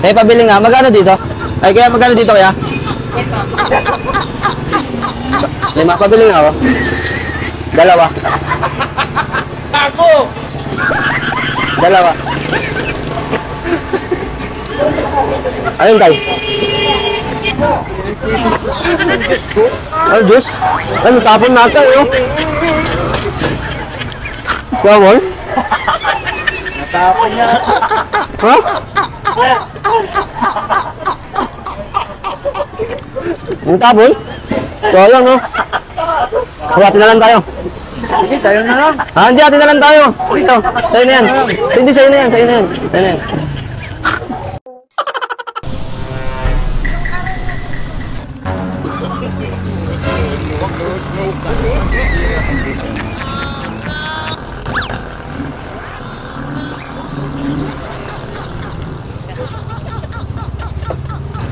Eh, pabili nga. Magkano dito? Ay, kaya magkano dito kaya? Lima, pabili nga ako. Dalawa. Ako! Dalawa. Ayun tayo. Ano, juice? Ano, tapon natin, yun? Bawal? Natapon niya. Ha? Yung tapon? Sayang, no? Hawati na lang tayo. Sige, tayo na lang. Ah, hindi, atin na lang tayo. Dito, sa'yo na yan. Hindi, sa'yo na yan, sa'yo na yan. Sa'yo na yan.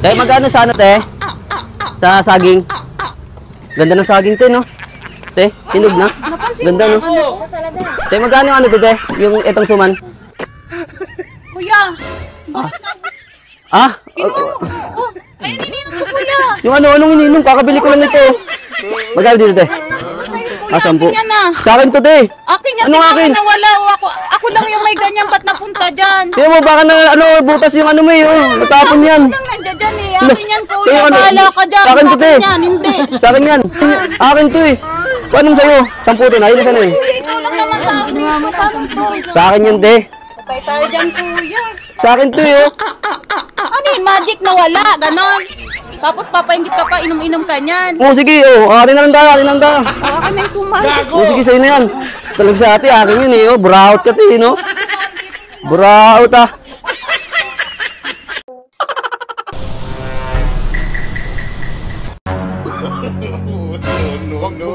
Tay, magkano sa ano, te? Sa saging. Ganda ng saging, te, no? Te, hinog na. Ganda, no? Te, magkano yung ano, te? Yung itong suman. Kuya! Ah? Ayun, ininom ko, kuya! Yung ano, anong ininom? Kakabili ko lang ito. Magkano dito, te? Ah, 10. Akin yan na. Sa akin to, te. Akin yan, Anong tingnan akin? mo na wala. Ako lang yung may ganyan, ba't napunta dyan? Tingnan mo, baka na, ano, butas yung ano mo, oh. Natapon yan. Ako lang nandiyan dyan eh. Akin yan, Tingnan kuya. mo, ano? Bahala ka dyan. Sa akin to, te. yan, hindi. Sa akin yan. Akin to, eh. Paano sa'yo? 10 to na. Ilan sa'yo, eh? Kuya, ikaw lang naman tao dito. Sa akin yun, te. Patay tayo dyan, kuya. Sa akin to, eh, oh. Ano yun, magic na wala, ganon. Tapos papainggit ka pa, inom-inom ka niyan. Oh, sige, oh. Atin na lang tayo, atin na lang tayo. Akin na yung sumal. Oh, sige, sa'yo na yan. Talag sa ate, akin yun, eh, oh. Buraot ka, te, no? Buraot, ah.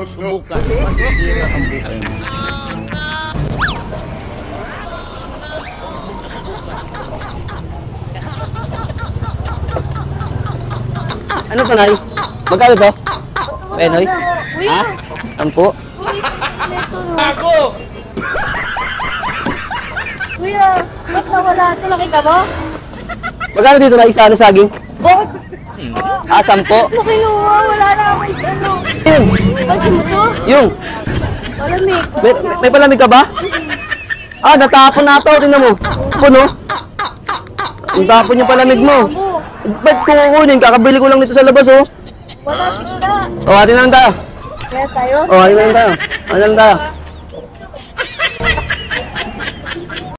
Subukan. Masisira ang buhay mo. Ano to, Nay? Magkano to? Penoy? Ha? 10? Ako! Kuya, ba't nawala ito? Nakita mo? Magkano dito na isa na saging? Bakit? Ah, 10? Nakinuha, wala na ako ano. Yun, Pansin mo to? yung. Malamig. May palamig ka ba? Ah, natapon na ito. Tingnan mo. Puno. Ang tapon yung palamig mo. Ba't kung kukunin? Kakabili ko lang nito sa labas, oh. Wala tigla. Oh, atin na lang tayo. Kaya tayo? Oh, atin na lang tayo. Atin na lang tayo.